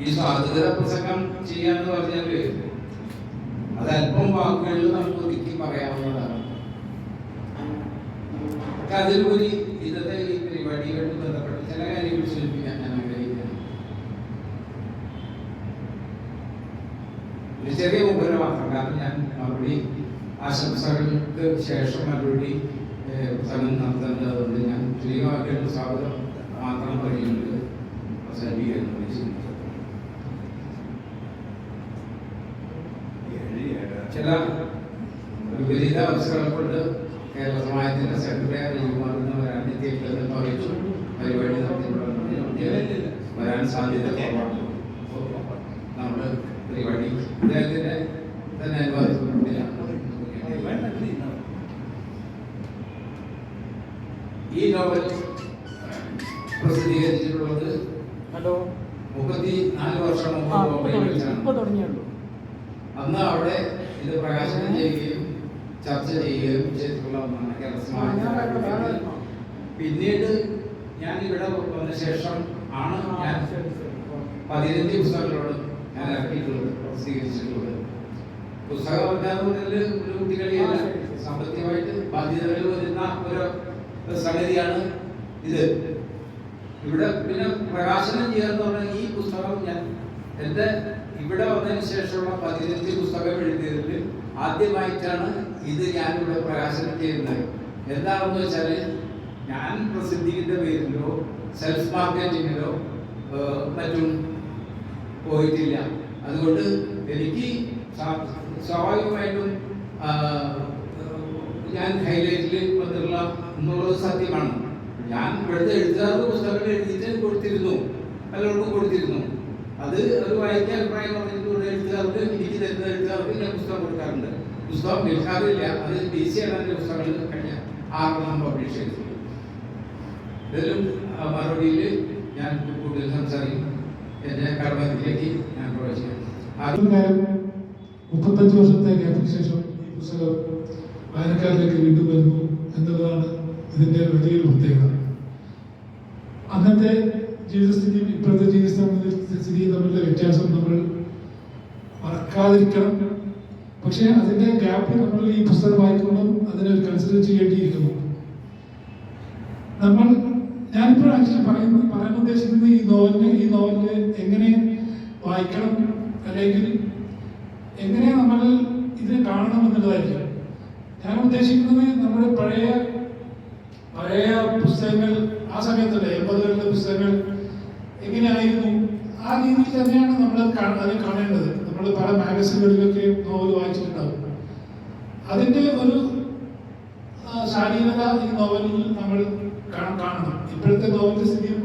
ഈ സ്വാതന്ത്ര്യ പ്രസംഗം ചെയ്യാന്ന് പറഞ്ഞാല് അതല്പം വാക്കുകളിൽ നമുക്ക് ഒതുക്കി പറയാവുന്നതാണ്. അതിലുപരി ഇന്നത്തെ ഈ പരിപാടിയുമായിട്ട് ബന്ധപ്പെട്ട് ചില കാര്യങ്ങൾ സൂചിപ്പിക്കാൻ ഞാൻ ആഗ്രഹിക്കുന്നു. ഒരു ചെറിയ മുഖര മാത്രം, കാരണം ഞാൻ മറുപടി ആശംസകൾക്ക് ശേഷം മറുപടി പ്രസംഗം നടത്തേണ്ടതുകൊണ്ട് ഞാൻ ചെറിയ വാക്കുകൾ സ്വാഗതം മാത്രം പറയുന്നുണ്ട്. ചില വിപരീത അവസ്ഥകൾ കൊണ്ട് കേരള സമാജത്തിന്റെ സെക്രട്ടറി വരാനെത്തിയിട്ടുള്ളത് പറയിച്ചു. പരിപാടി നടത്തി വരാൻ സാധ്യത കുറവാണ്. നമ്മുടെ പരിപാടി അദ്ദേഹത്തിന്റെ തന്നെ അനുവാദത്തിലാണ്. ഈ നോവൽ പ്രസിദ്ധീകരിച്ചിട്ടുള്ളത് 34 വർഷം മുമ്പ്. അന്ന് അവിടെ ഇത് പ്രകാശനം ചെയ്യുകയും ചർച്ച ചെയ്യുകയും ചെയ്തിട്ടുള്ള ഒന്നാണ് കേരള സമാജം. പിന്നീട് ഞാൻ ഇവിടെ വന്ന ശേഷം ആണ് ഞാൻ 15 പുസ്തകങ്ങളോട് ഞാൻ ഇറക്കിയിട്ടുള്ളത്, പ്രസിദ്ധീകരിച്ചിട്ടുള്ളത്. പുസ്തകം പറഞ്ഞാൽ ഒരു കുട്ടികളിയല്ല, സാമ്പത്തികമായിട്ട് ബാധ്യതകൾ വരുന്ന ഒരു സംഗതിയാണ് ഇത്. ഇവിടെ പിന്നെ പ്രകാശനം ചെയ്യാന്ന് പറഞ്ഞാൽ ഈ പുസ്തകം ഞാൻ എൻ്റെ ഇവിടെ വന്നതിന് ശേഷമുള്ള 15 പുസ്തകം എഴുതിയതിൽ ആദ്യമായിട്ടാണ് ഇത് ഞാനിവിടെ പ്രകാശനം ചെയ്യുന്നത്. എന്താണെന്ന് വെച്ചാൽ ഞാൻ പ്രസിദ്ധിയുടെ പേരിലോ സെൽഫ് മാർക്കറ്റിങ്ങിലോ മറ്റും പോയിട്ടില്ല. അതുകൊണ്ട് എനിക്ക് സ്വാഭാവികമായിട്ടും ഞാൻ ഹൈലൈറ്റിൽ വന്നിട്ടുള്ള എന്നുള്ളത് സത്യമാണ്. ഞാൻ ഇവിടുത്തെ 76 പുസ്തകങ്ങൾ എഴുതിയിട്ട് കൊടുത്തിരുന്നു, പലർക്കും കൊടുത്തിരുന്നു. അത് വായിക്കാൻ അഭിപ്രായം പറഞ്ഞിട്ട് എഴുത്തുകാർക്ക്, എനിക്ക് തരുന്ന എഴുത്തുകാർക്ക് ഞാൻ പുസ്തകം കൊടുക്കാറുണ്ട്. പുസ്തകം വിൽക്കാറില്ല. അത് DC ആണ് എൻ്റെ പുസ്തകങ്ങൾ കഴിഞ്ഞ 6 പബ്ലിഷ് ചെയ്തിട്ടുള്ളത്. ഇതിലും മറുപടിയിൽ ഞാൻ കൂടുതൽ സംസാരിക്കും. എൻ്റെ കർമ്മത്തിലേക്ക് ഞാൻ പ്രവേശിക്കും. 35 വർഷത്തെ ഗ്യാപ്പിന് ശേഷം ഈ പുസ്തകം വായനക്കാരിലേക്ക് വീണ്ടും വരുന്നു എന്നുള്ളതാണ് ഇതിൻ്റെ വലിയൊരു പ്രത്യേകത. അന്നത്തെ ജീവിതസ്ഥിതിയും ഇപ്പോഴത്തെ ജീവിതസ്ഥിതിയും തമ്മിലുള്ള വ്യത്യാസം നമ്മൾ മറക്കാതിരിക്കണം. പക്ഷേ അതിൻ്റെ ഗ്യാപ്പ് നമ്മൾ ഈ പുസ്തകം വായിക്കുമ്പോൾ അതിനൊരു കൺസിഡർ ചെയ്യേണ്ടിയിരിക്കുന്നു. ഞാനിപ്പോൾ ആക്ച്വലി പറയാൻ ഉദ്ദേശിക്കുന്നത് ഈ നോവലിനെ എങ്ങനെ വായിക്കണം, അല്ലെങ്കിൽ എങ്ങനെ നമ്മൾ ഇത് കാണണം എന്നുള്ളതായിരിക്കും. ഞാൻ ഉദ്ദേശിക്കുന്നത് നമ്മുടെ പഴയ പുസ്തകങ്ങൾ, ആ സമയത്തുള്ള 80കളുടെ പുസ്തകങ്ങൾ എങ്ങനെയായിരുന്നു, ആ രീതിയിൽ തന്നെയാണ് നമ്മൾ അത് കാണേണ്ടത്. നമ്മൾ പല മാഗസിനുകളിലൊക്കെ നോവൽ വായിച്ചിട്ടുണ്ടാവും. അതിൻ്റെ ഒരു ശാരീരത ഈ നോവലിൽ നമ്മൾ കാണണം. ഇപ്പോഴത്തെ നോവലിന്റെ സ്ഥിതിയും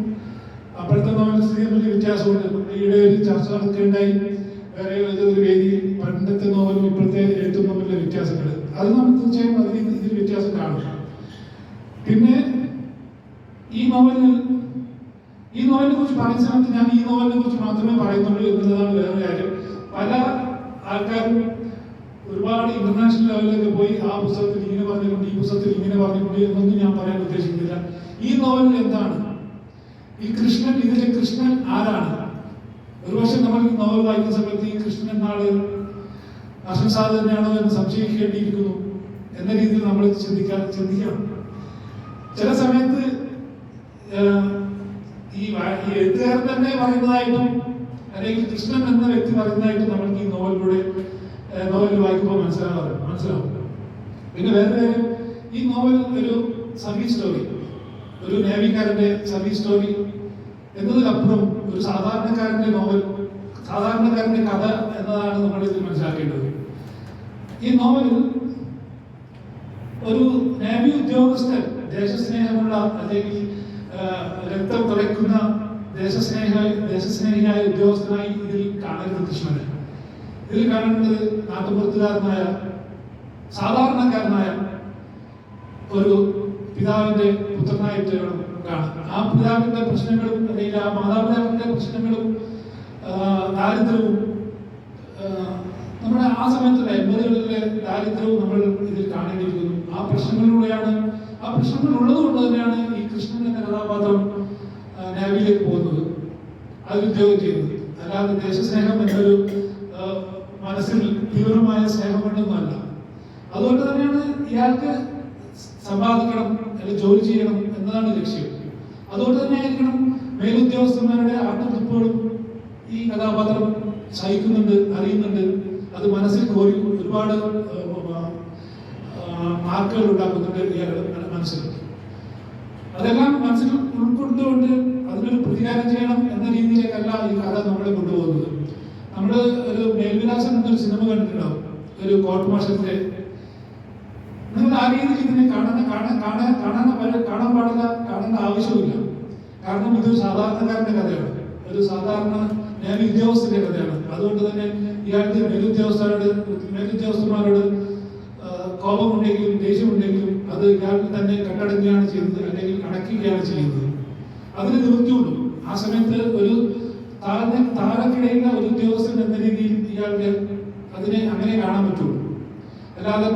അപ്പോഴത്തെ നോവലിന്റെ സ്ഥിതിയും വലിയ വ്യത്യാസമുണ്ട്. ഈയിടെ ഒരു ചർച്ച നടക്കുകയുണ്ടായി വേറെ ഒരു വേദിയിൽ, പണ്ടത്തെ നോവലും ഇപ്പോഴത്തെ എഴുത്തും തമ്മിലുള്ള വ്യത്യാസങ്ങൾ. അത് നമ്മൾ തീർച്ചയായും ഇതിൽ വ്യത്യാസം കാണും. പിന്നെ ഈ നോവലിനെ കുറിച്ച് പറയുന്ന സമയത്ത് ഞാൻ ഈ നോവലിനെ കുറിച്ച് മാത്രമേ പറയുന്നുള്ളൂ എന്നുള്ളതാണ് വേറെ കാര്യം. പല ആൾക്കാരും ഒരുപാട് ഇന്റർനാഷണൽ ലെവലിലൊക്കെ പോയി ആ പുസ്തകത്തിൽ ഇങ്ങനെ പറഞ്ഞുകൊണ്ട്, ഈ പുസ്തകത്തിൽ ഇങ്ങനെ പറഞ്ഞുകൊണ്ട് എന്നൊന്നും ഞാൻ പറയാൻ ഉദ്ദേശിക്കുന്നില്ല. ഈ നോവലിൽ എന്താണ് ഈ കൃഷ്ണൻ, ഇതിലെ കൃഷ്ണൻ ആരാണ്? ഒരുപക്ഷെ നമ്മൾ ഈ നോവൽ വായിക്കുന്ന സമയത്ത് ഈ കൃഷ്ണൻ എന്നാള് അർഷൻസാദ് തന്നെയാണോ എന്ന് സംശയിക്കേണ്ടിയിരിക്കുന്നു എന്ന രീതിയിൽ നമ്മൾ ചിന്തിക്കണം. ചില സമയത്ത് ഈ എഴുത്തുകാരൻ തന്നെ പറയുന്നതായിട്ടും അല്ലെങ്കിൽ കൃഷ്ണൻ എന്ന വ്യക്തി പറയുന്നതായിട്ടും നമ്മൾക്ക് ഈ നോവൽ വായിക്കുമ്പോൾ മനസ്സിലാവും. പിന്നെ വേറെ കാര്യം, ഈ നോവൽ ഒരു സർവീസ് സ്റ്റോറി, ഒരു നേവിക്കാരന്റെ സർവീസ് സ്റ്റോറി എന്നതിനപ്പുറം ഒരു സാധാരണക്കാരന്റെ നോവൽ, സാധാരണക്കാരന്റെ കഥ എന്നതാണ് നമ്മൾ ഇതിൽ മനസ്സിലാക്കേണ്ടത്. ഈ നോവലിൽ ഒരു നേവി ഉദ്യോഗസ്ഥൻ, ദേശസ്നേഹമുള്ള അല്ലെങ്കിൽ രക്തം തുളയ്ക്കുന്ന ദേശസ്നേഹിയായ ഉദ്യോഗസ്ഥനായി ഇതിൽ കാണരുത് കൃഷ്ണനെ. ഇതിൽ കാണുന്നത് നാട്ടുപുറത്തുകാരനായ സാധാരണക്കാരനായ ഒരു പിതാവിന്റെ പുത്രനായിട്ട് കാണാം. ആ പിതാവിന്റെ പ്രശ്നങ്ങളും അല്ലെങ്കിൽ ആ മാതാപിതാക്കളുടെ പ്രശ്നങ്ങളും ദാരിദ്ര്യവും, നമ്മുടെ ആ സമയത്തുള്ള 80കളിലെ ദാരിദ്ര്യവും നമ്മൾ ഇതിൽ കാണേണ്ടിയിരിക്കുന്നു. ആ പ്രശ്നങ്ങളിലൂടെയാണ്, ആ പ്രശ്നങ്ങൾ ഉള്ളതുകൊണ്ട് തന്നെയാണ് ഈ കൃഷ്ണൻ എന്ന കഥാപാത്രം നേവിയിലേക്ക് പോകുന്നത്, അതിൽ ഉദ്യോഗം ചെയ്യുന്നത്. അല്ല അല്ലാതെ ദേശസ്നേഹം എന്നൊരു മനസ്സിൽ തീവ്രമായ സ്നേഹം കൊണ്ടൊന്നുമല്ല. അതുകൊണ്ട് തന്നെയാണ് ഇയാൾക്ക് സമ്പാദിക്കണം അല്ലെങ്കിൽ ജോലി ചെയ്യണം എന്നതാണ് ലക്ഷ്യം. അതുകൊണ്ട് തന്നെ ആയിരിക്കണം മേലുദ്യോഗസ്ഥന്മാരുടെ ആത്മതൃപ്തികളും ഈ കഥാപാത്രം സഹിക്കുന്നുണ്ട്, അറിയുന്നുണ്ട്. അത് മനസ്സിൽ കോരി ഒരുപാട് മാർക്കുകൾ ഉണ്ടാക്കുന്നുണ്ട് ഇയാളുടെ മനസ്സിൽ. അതെല്ലാം മനസ്സിൽ ഉൾക്കൊണ്ടുകൊണ്ട് അതിനൊരു പ്രതികാരം ചെയ്യണം എന്ന രീതിയിലേക്കല്ല ഈ കഥ നമ്മളെ കൊണ്ടുപോകുന്നത്. നമ്മൾ ഒരു മേൽവിലാസം എന്നൊരു സിനിമ കണ്ടിട്ടുണ്ടാവും, ഒരു കോർട്ട് മാർഷലിന്റെ. നിങ്ങൾ ആ രീതിയിൽ ഇതിനെ കാണാൻ പാടില്ല, കാണേണ്ട ആവശ്യമില്ല. കാരണം ഇതൊരു സാധാരണക്കാരന്റെ കഥയാണ്, ഒരു സാധാരണ നേവി ഉദ്യോഗസ്ഥന്റെ കഥയാണ്. അതുകൊണ്ട് തന്നെ ഇയാൾക്ക് മേലുദ്യോഗസ്ഥന്മാരോട് കോപമുണ്ടെങ്കിലും ദേഷ്യമുണ്ടെങ്കിലും അത് ഇയാൾക്ക് തന്നെ കണ്ടടങ്ങുകയാണ് ചെയ്യുന്നത്, അല്ലെങ്കിൽ അടയ്ക്കുകയാണ് ചെയ്യുന്നത്. അതിന് നിവൃത്തിയുള്ളൂ. ആ സമയത്ത് ഒരു താരക്കിടയിലെ ഒരു ഉദ്യോഗസ്ഥൻ എന്ന രീതിയിൽ ഇയാൾക്ക് അതിനെ അങ്ങനെ കാണാൻ പറ്റുള്ളൂ. അല്ലാതെ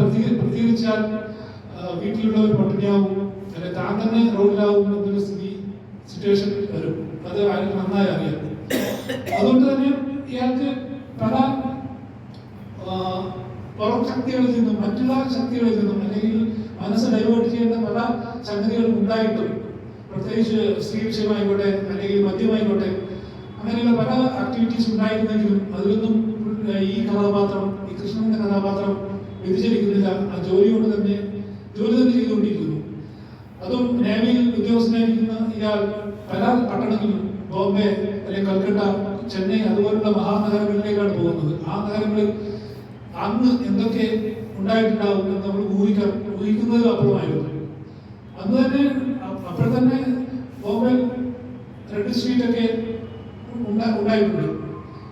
പ്രതികരിച്ചാൽ വീട്ടിലുള്ളവർ പട്ടിണിയാവും, അല്ലെങ്കിൽ താൻ തന്നെ റോഡിലാവും എന്നൊരു സിറ്റുവേഷൻ വരും. അത് അയാൾക്ക് നന്നായി അറിയാം. അതുകൊണ്ട് തന്നെ ഇയാൾക്ക് പല പുറം ശക്തികളിൽ നിന്നും മറ്റുള്ള ശക്തികളിൽ നിന്നും അല്ലെങ്കിൽ മനസ്സ് ഡൈവേർട്ട് ചെയ്യേണ്ട പല സംഗതികളും ഉണ്ടായിട്ടും, പ്രത്യേകിച്ച് സ്ത്രീ വിഷയമായിക്കോട്ടെ അല്ലെങ്കിൽ മദ്യമായിക്കോട്ടെ, അങ്ങനെയുള്ള പല ആക്ടിവിറ്റീസ് ഉണ്ടായിരുന്നെങ്കിലും അതിലൊന്നും ഈ കഥാപാത്രം, ഈ കൃഷ്ണന്റെ കഥാപാത്രം വ്യതിചലിക്കുന്നില്ല. ആ ജോലി തന്നെ ചെയ്തുകൊണ്ടിരിക്കുന്നു. അതും നേവിയിൽ ഉദ്യോഗസ്ഥനായിരിക്കുന്ന ഇയാൾ പല പട്ടണങ്ങളിലും, ബോംബെ അല്ലെങ്കിൽ കൽക്കട്ട, ചെന്നൈ അതുപോലുള്ള മഹാനഗരങ്ങളിലേക്കാണ് പോകുന്നത്. ആ നഗരങ്ങളിൽ അന്ന് എന്തൊക്കെ ഉണ്ടായിട്ടുണ്ടാവും എന്ന് നമ്മൾ ഊഹിക്കുന്നതിൽ അപ്പുറമായിരുന്നു. അന്ന് തന്നെ അപ്പോൾ തന്നെ ബോംബെ റെഡ് സ്ട്രീറ്റ് ഒക്കെ ഉണ്ടായിട്ടുണ്ട്.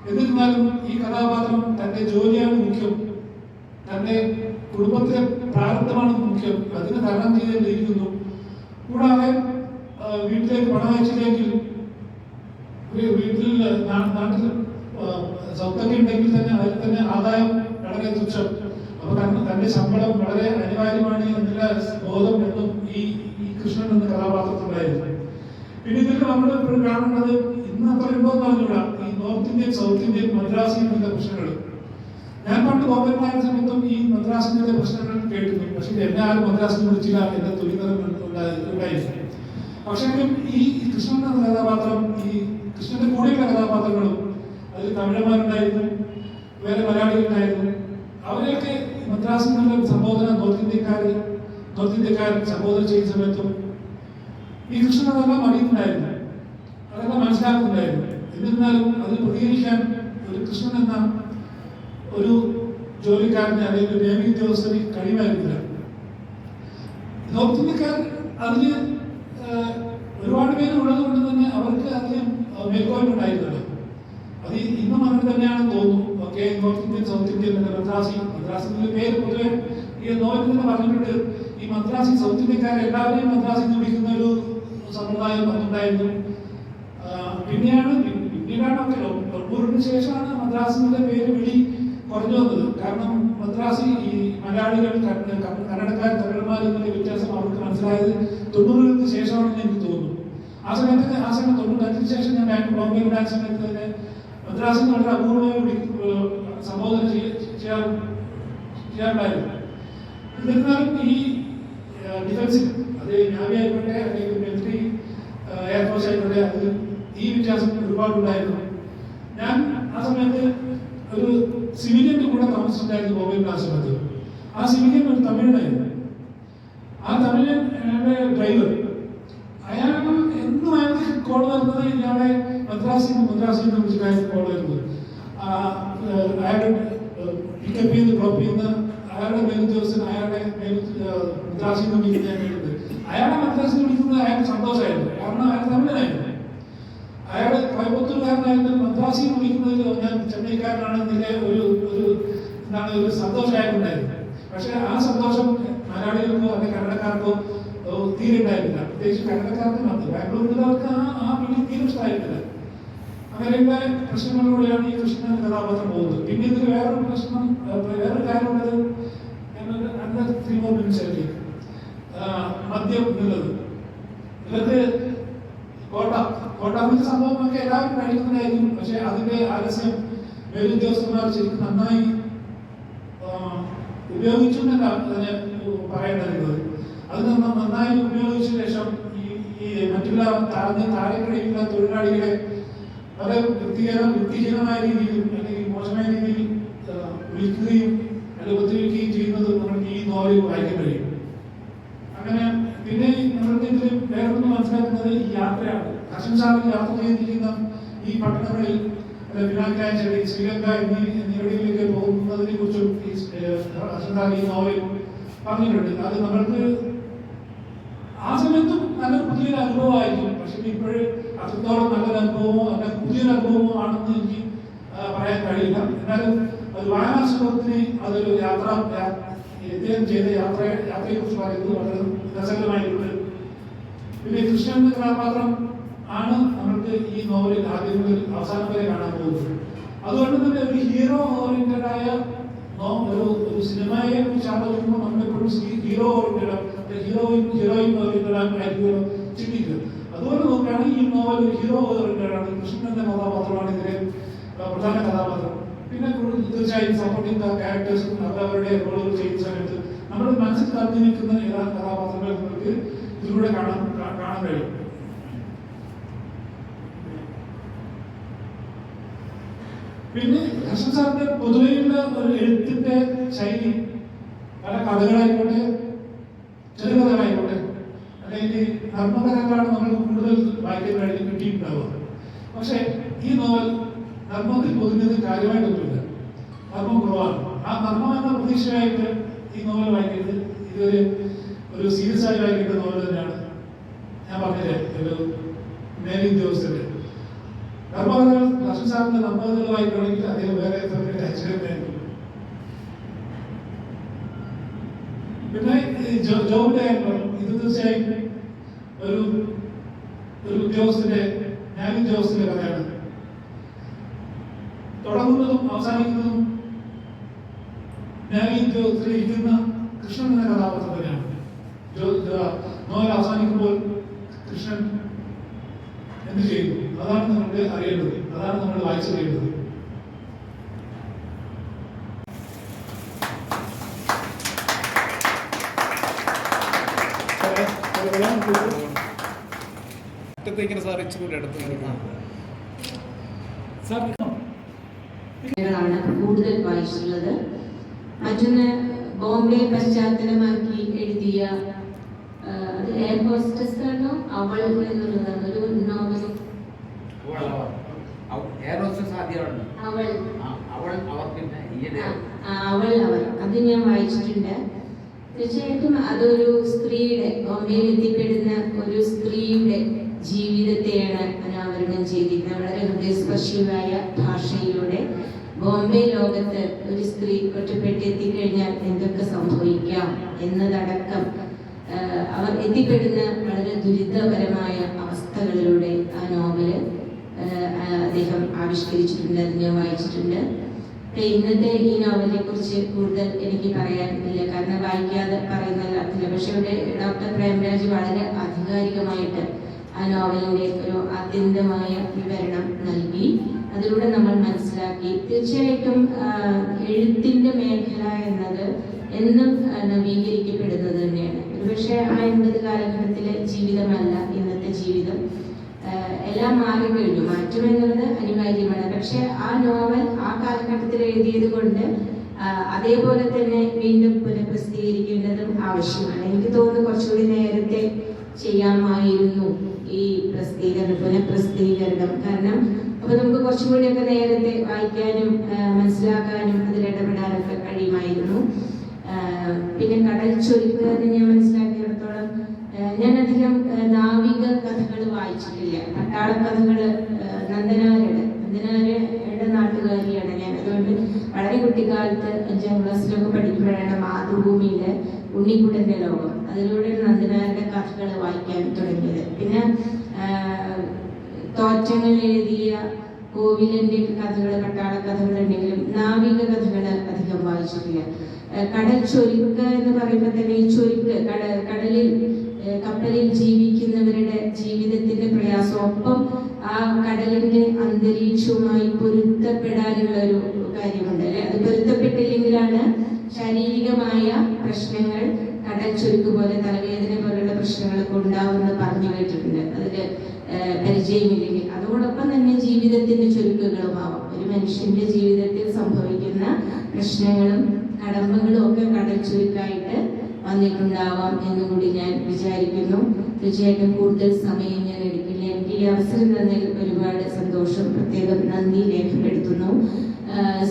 എന്നിരുന്നാലും ഈ കഥാപാത്രം തന്റെ ജോലിയാണ് മുഖ്യം, തന്റെ കുടുംബത്തിലെ പ്രാരബ്ധമാണ് മുഖ്യം, അതിന് തരണം ചെയ്തിരിക്കുന്നു. കൂടാതെ വീട്ടിലേക്ക് പണം അയച്ചില്ലെങ്കിൽ, വീട്ടിൽ നാട്ടിൽ സ്വത്തൊക്കെ ഉണ്ടെങ്കിൽ തന്നെ അതിൽ തന്നെ ആദായം വളരെ തുച്ഛം. അപ്പൊ തന്റെ ശമ്പളം വളരെ അനിവാര്യമാണ് എന്നുള്ള ബോധം എന്നും ഈ കൃഷ്ണൻ എന്ന കഥാപാത്രത്തിലുണ്ടായിരുന്നു. പിന്നെ ഇതിൽ നമ്മൾ ഇപ്പോഴും കാണുന്നത് ഇന്ന് അത്ര ഉണ്ടോന്ന് പറഞ്ഞുകൂടാ, ഈ north Indian, South Indian, Madrasi എന്നുള്ള പ്രശ്നങ്ങൾ. ഞാൻ പണ്ട് ബോംബെയിലായ സമയത്തും ഈ മദ്രാസിന്റെ പ്രശ്നങ്ങൾ കേട്ടിരുന്നു. പക്ഷെ എന്നെ ആരും മദ്രാസിൽ വിളിച്ചില്ല എന്ന തുലിതരം ഉണ്ടായിരുന്നു. പക്ഷേ ഈ കൃഷ്ണൻ എന്ന കഥാപാത്രം, ഈ കൃഷ്ണന്റെ കൂടെയുള്ള കഥാപാത്രങ്ങളും അതിൽ തമിഴന്മാരുണ്ടായിരുന്നു, വേറെ മലയാളികളുണ്ടായിരുന്നു. അവരെയൊക്കെ മദ്രാസിൽ നിന്നുള്ള സംബോധന നോർത്ത് ഇന്ത്യക്കാർ സംബോധന ചെയ്യുന്ന സമയത്തും ഈ കൃഷ്ണൻ അതെല്ലാം അറിയുന്നുണ്ടായിരുന്നു, അതെല്ലാം മനസ്സിലാക്കുന്നുണ്ടായിരുന്നു. എന്നിരുന്നാലും അതിൽ പ്രതികരിക്കാൻ ഒരു കൃഷ്ണൻ എന്ന ഒരു ജോലിക്കാരനെ അല്ലെങ്കിൽ ഒരു നേവി ഉദ്യോഗസ്ഥന് കഴിയുമായിരുന്നില്ല. നോർത്ത് ഇന്ത്യക്കാർ അതിന് ഒരുപാട് പേര് ഉള്ളത് കൊണ്ട് തന്നെ അവർക്ക് അതിന് മേൽക്കോയ്മ അത് ഇന്നും അങ്ങനെ തന്നെയാണെന്ന് തോന്നുന്നു. Okay, North Indian, South Indian, മദ്രാസിന്റെ പേര് പൊതുവെ ഈ നോർത്ത് തന്നെ പറഞ്ഞിട്ടുണ്ട്. ഈ മദ്രാസി, സൗത്ത് ഇന്ത്യക്കാരെ എല്ലാവരെയും മദ്രാസിൽ നിന്ന് വിളിക്കുന്ന ഒരു സമ്പ്രദായം ഉണ്ടായിരുന്നു. പിന്നീടാണ് തൊണ്ണൂറിന് ശേഷമാണ് മദ്രാസിന്റെ പേര് വിളി കുറഞ്ഞു വന്നത്. കാരണം മദ്രാസി ഈ മലയാളികൾ, കന്നഡക്കാർ, തമിഴന്മാർ എന്നുള്ള വ്യത്യാസം അവർക്ക് മനസ്സിലായത് 90-കൾക്ക് ശേഷമാണെന്ന് എനിക്ക് തോന്നുന്നു. ആ സമയം 95-ന് ശേഷം ഞാൻ ബോംബെ ഉണ്ടായ സമയത്ത് തന്നെ മദ്രാസിൽ വളരെ അപൂർവമായി സംബോധന ചെയ്യാറുണ്ടായിരുന്നു. എന്നിരുന്നാലും ഈ ഡിഫൻസിൽ, അത് നാവി ആയിക്കോട്ടെ അല്ലെങ്കിൽ മിലിറ്ററി, എയർഫോഴ്സ് ആയിക്കോട്ടെ, അതിൽ ഈ വ്യത്യാസം ഒരുപാടുണ്ടായിരുന്നു. ഞാൻ ആ സമയത്ത് ഒരു സിവിലിയന്റെ കൂടെ താമസിച്ചിട്ടുണ്ടായിരുന്നു ബോംബെയിൽ ആ സമയത്ത്. ആ സിവിലിയൻ ഒരു തമിഴനായിരുന്നു. ആ തമിഴൻ ഡ്രൈവർ, അയാൾക്ക് എന്നും അയാൾക്ക് കോൾ വരുന്നത് ഇയാളെ മദ്രാസിൽ നിന്ന് വിളിച്ചിട്ടായിരുന്നു കോൾ വരുന്നത്. അയാളുടെ പിക്കപ്പ് ചെയ്ത് ഡ്രോപ്പ് ചെയ്യുന്ന അയാളുടെ മേലുദ്യോഗസ്ഥൻ അയാളുടെ മദ്രാസിൽ നിന്ന് വിളിക്കുന്നത്. അയാളെ മദ്രാസിൽ വിളിക്കുന്നത് അയാൾക്ക് സന്തോഷമായിരുന്നു, കാരണം അയാൾ തമിഴനായിരുന്നു. അയാൾ കോയമ്പത്തൂർക്കാരനായിട്ട് മദ്രാസിൽ വിളിക്കുന്നതിൽ ഞാൻ ചെന്നൈക്കാരനാണെന്നില്ല ഒരു സന്തോഷം അയാൾക്കുണ്ടായിരുന്നു. പക്ഷെ ആ സന്തോഷം മലയാളികൾക്കോ അല്ലെങ്കിൽ കന്നഡക്കാർക്കോ തീരെ ഉണ്ടായിരുന്നില്ല. പ്രത്യേകിച്ച് കന്നഡക്കാർക്ക് ബാംഗ്ലൂരിലുള്ളവർക്ക് ആ വിളി തീരെ ഇഷ്ടമായിരുന്നില്ല. അങ്ങനെയുള്ള പ്രശ്നങ്ങളിലൂടെയാണ് ഈ കൃഷ്ണൻ കഥാപാത്രം പോകുന്നത്. പിന്നെ ഇതിൽ വേറൊരു പ്രശ്നം, വേറൊരു കാര്യമുള്ളത്, മദ്യം എന്നുള്ളത്. ഇവർക്ക് കോട്ടാമിന്റെ സംഭവമൊക്കെ എല്ലാവരും കഴിക്കുന്നതായിരിക്കും. പക്ഷെ അതിന്റെ ആലസ്യം മേലുദ്യോഗസ്ഥന്മാർ ശരിക്കും നന്നായി ഉപയോഗിച്ചു എന്നല്ല അതിനെ പറയേണ്ടത്. അത് നന്നായി ഉപയോഗിച്ച ശേഷം ഈ മറ്റുള്ള താഴെ കഴിയുന്ന തൊഴിലാളികളെ വളരെ വൃത്തിഹീനമായ രീതിയിൽ അല്ലെങ്കിൽ മോശമായ രീതിയിൽ വിളിക്കുകയും അല്ലെങ്കിൽ ഉപദ്രവിക്കുകയും ചെയ്യുന്നത് നമുക്ക് ഈ നോവലിൽ വായിക്കാൻ കഴിയും. അങ്ങനെ പിന്നെ നമ്മൾക്ക് ഇതിൽ വേറൊന്ന് മനസ്സിലാക്കുന്നത് ഈ യാത്രയാണ്. ഹസൻ സാഹിബ് യാത്ര ചെയ്തിരിക്കുന്ന ഈ പട്ടണങ്ങളിൽ വിനായകാഞ്ചേരി, ശ്രീലങ്ക എന്നിവിടങ്ങളിലേക്ക് പോകുന്നതിനെ കുറിച്ചും ഹസൻ സാഹിബ് ഈ നോവലിൽ പറഞ്ഞിട്ടുണ്ട്. അത് നമ്മൾക്ക് ആ സമയത്തും നല്ലൊരു പുതിയൊരു അനുഭവമായിരിക്കും. പക്ഷെ ഇപ്പോഴും അത്രത്തോളം നല്ലൊരു അനുഭവമോ അല്ലെങ്കിൽ പുതിയൊരു അനുഭവമോ ആണെന്ന് എനിക്ക് പറയാൻ കഴിയില്ല. എന്നാലും അത് വായനാസുഖത്തിന് അതൊരു ഇദ്ദേഹം ചെയ്ത യാത്രയെ കുറിച്ച് പറയുന്നത് വളരെ രസകരമായിട്ടുണ്ട്. പിന്നെ കൃഷ്ണൻ എന്ന കഥാപാത്രം ആണ് നമ്മൾക്ക് ഈ നോവലിൽ ആദ്യം മുതൽ അവസാനം വരെ കാണാൻ പോകുന്നത്. അതുകൊണ്ട് തന്നെ ഒരു ഹീറോ ഓറിയന്റഡായ ഒരു സിനിമയെ കുറിച്ച് ആലോചിക്കുമ്പോൾ നമ്മളെപ്പോഴും ഹീറോ ഓറിയന്റഡ് ഹീറോയിൻ ഓറിയന്റഡ് ആയിരിക്കുമല്ലോ ചിന്തിക്കുക. അതുപോലെ നോക്കുകയാണ് ഈ നോവൽ ഒരു ഹീറോ ഓറിയന്റഡ് ആണ്. കൃഷ്ണൻ എന്ന കഥാപാത്രമാണ് ഇതിലെ പ്രധാന കഥാപാത്രം. പിന്നെ തീർച്ചയായും സപ്പോർട്ടിംഗ് ക്യാരക്ടേഴ്സും അവരവരുടെ റോളുകൾ ചെയ്യുന്ന സമയത്ത് നമ്മുടെ മനസ്സിൽ തങ്ങി നിൽക്കുന്ന ഏതാനും കഥാപാത്രങ്ങൾ നമുക്ക് ഇതിലൂടെ കാണാൻ കഴിയും. പിന്നെ ഹസൻ സാറിന്റെ പൊതുവെയുള്ള ഒരു എഴുത്തിന്റെ ശൈലി പല കഥകളായിക്കോട്ടെ, ചെറുകഥകളായിക്കോട്ടെ, അല്ലെങ്കിൽ നർമ്മകഥകളാണ് നമ്മൾ കൂടുതൽ വായിക്കാൻ കിട്ടിയിട്ടുണ്ടാവുക. പക്ഷെ ഈ നോവൽ നർമ്മത്തിൽ പൊതുന്നത് കാര്യമായിട്ടൊന്നുമില്ല. നർമ്മം കുറവാണ്. ആ നർമ്മം എന്ന പ്രതീക്ഷയായിട്ട് ഈ നോവൽ വായിക്കുന്നത് ഒരു സീരിയസ് ആയി വായിക്കേണ്ട നോവൽ തന്നെയാണ്. ഞാൻ പറഞ്ഞില്ലേ, ഒരു മേലുദ്യോഗസ്ഥന്റെ നർമ്മകഥകൾ ഹസൻ സാറിന്റെ നർമ്മകഥകൾ വായിക്കണമെങ്കിൽ അദ്ദേഹം വേറെ ആയിരിക്കും. പിന്നെ ജോബിന്റെ ഇത് തീർച്ചയായും ഒരു ഉദ്യോഗസ്ഥന്റെ ന്യായോദ്യോഗസ്ഥന്റെ കഥയാണ്. തുടങ്ങുന്നതും അവസാനിക്കുന്നതും ന്യായോദ്യോഗസ്ഥരിൽ ഇരിക്കുന്ന കൃഷ്ണൻ എന്ന കഥാപാത്രം തന്നെയാണ്. നോവൽ അവസാനിക്കുമ്പോൾ കൃഷ്ണൻ എന്ത് ചെയ്യുന്നു അതാണ് നമുക്ക് അറിയേണ്ടത്, അതാണ് നമ്മൾ വായിച്ചറിയേണ്ടത്. കൂടുതൽ വായിച്ചിട്ടുള്ളത്. മറ്റൊന്ന് ബോംബെ പശ്ചാത്തലമാക്കി എഴുതിയ എയർ ഹോസ്റ്റസ് ആണോ അവൾ എന്നുള്ളതാണ് ഒരു നോവൽ. അവൾ അത് ഞാൻ വായിച്ചിട്ടുണ്ട്. തീർച്ചയായിട്ടും അതൊരു സ്ത്രീയുടെ, ബോംബെയിൽ എത്തിപ്പെടുന്ന ഒരു സ്ത്രീയുടെ ജീവിതത്തെയാണ് അനാവരണം ചെയ്തിരിക്കുന്നത്. വളരെ ഹൃദയസ്പർശിയായ ഭാഷയിലൂടെ ബോംബെ ലോകത്ത് ഒരു സ്ത്രീ ഒറ്റപ്പെട്ട് എത്തിക്കഴിഞ്ഞാൽ എന്തൊക്കെ സംഭവിക്കാം എന്നതടക്കം അവർ എത്തിപ്പെടുന്ന വളരെ ദുരിതപരമായ അവസ്ഥകളിലൂടെ ആ നോവല് അദ്ദേഹം ആവിഷ്കരിച്ചിട്ടുണ്ട്. അത് ഞാൻ വായിച്ചിട്ടുണ്ട്. ഇന്നത്തെ ഈ നോവലിനെ കുറിച്ച് കൂടുതൽ എനിക്ക് പറയാനില്ല, കാരണം വായിക്കാതെ പറയുന്നതിൽ അർത്ഥമില്ല. പക്ഷെ ഇവിടെ ഡോക്ടർ പ്രേംരാജ് വളരെ ആധികാരികമായിട്ട് ആ നോവലിന്റെ ഒരു ആത്യന്തമായ വിവരണം നൽകി. അതിലൂടെ നമ്മൾ മനസ്സിലാക്കി തീർച്ചയായിട്ടും എഴുത്തിന്റെ മേഖല എന്നത് എന്നും നവീകരിക്കപ്പെടുന്നത് തന്നെയാണ്. ഒരുപക്ഷെ ആ 80 കാലഘട്ടത്തിലെ ജീവിതമല്ല ഇന്നത്തെ ജീവിതം. എല്ലാം മാറിക്കഴിഞ്ഞു. മാറ്റം എന്നുള്ളത് അനിവാര്യമാണ്. പക്ഷെ ആ നോവൽ ആ കാലഘട്ടത്തിൽ എഴുതിയത് കൊണ്ട് അതേപോലെ തന്നെ വീണ്ടും പുനഃപ്രസിദ്ധീകരിക്കേണ്ടതും ആവശ്യമാണ്. എനിക്ക് തോന്നുന്നു കുറച്ചുകൂടി നേരത്തെ ചെയ്യാമായിരുന്നു ഈ പുനഃപ്രസിദ്ധീകരണം. കാരണം അപ്പൊ നമുക്ക് കുറച്ചുകൂടിയൊക്കെ നേരത്തെ വായിക്കാനും മനസ്സിലാക്കാനും അതിലിടപെടാനൊക്കെ കഴിയുമായിരുന്നു. പിന്നെ കടൽ ചൊരിക്കുക എന്ന് ഞാൻ മനസ്സിലാക്കിയിടത്തോളം ഞാൻ അധികം നാവിക കഥകൾ വായിച്ചിട്ടില്ല. പട്ടാള കഥകൾ നന്ദനാരുടെ നാട്ടുകാരിയാണ് ഞാൻ. അതുകൊണ്ട് വളരെ കുട്ടിക്കാലത്ത് 5ാം ക്ലാസ്സിലൊക്കെ പഠിക്കുമ്പോഴാണ് മാതൃഭൂമിയിലെ ഉണ്ണിക്കുട്ടന്റെ ലോകം, അതിലൂടെ നന്ദനാരുടെ കഥകൾ വായിക്കാൻ തുടങ്ങിയത്. പിന്നെ തോറ്റങ്ങൾ എഴുതിയ കോവിലന്റെ കഥകൾ, പട്ടാള കഥകൾ ഉണ്ടെങ്കിലും നാവിക കഥകൾ അധികം വായിച്ചിട്ടില്ല. കടൽ ചൊരിക്ക എന്ന് പറയുമ്പോൾ തന്നെ ഈ ചൊരിക്ക് കടലിൽ കപ്പലിൽ ജീവിക്കുന്നവരുടെ ജീവിതത്തിന്റെ പ്രയാസം, ഒപ്പം ആ കടലിന്റെ അന്തരീക്ഷവുമായി പൊരുത്തപ്പെടാനുള്ള ഒരു കാര്യമുണ്ട് അല്ലെ. അത് പൊരുത്തപ്പെട്ടില്ലെങ്കിലാണ് ശാരീരികമായ പ്രശ്നങ്ങൾ, കടൽ ചുരുക്ക് പോലെ തലവേദന പോലുള്ള പ്രശ്നങ്ങളൊക്കെ ഉണ്ടാവുമെന്ന് പറഞ്ഞു കേട്ടിട്ടുണ്ട്, അതിൽ പരിചയമില്ലെങ്കിൽ. അതോടൊപ്പം തന്നെ ജീവിതത്തിന്റെ ചുരുക്കുകളുമാവാം. ഒരു മനുഷ്യന്റെ ജീവിതത്തിൽ സംഭവിക്കുന്ന പ്രശ്നങ്ങളും കടമ്പകളും ഒക്കെ കടൽ ചുരുക്കായിട്ട് വന്നിട്ടുണ്ടാവാം എന്നുകൂടി ഞാൻ വിചാരിക്കുന്നു. തീർച്ചയായിട്ടും കൂടുതൽ സമയം ഞാൻ എടുക്കില്ല. എനിക്ക് ഈ അവസരം തന്നതിൽ ഒരുപാട് സന്തോഷം, പ്രത്യേകം നന്ദി രേഖപ്പെടുത്തുന്നു.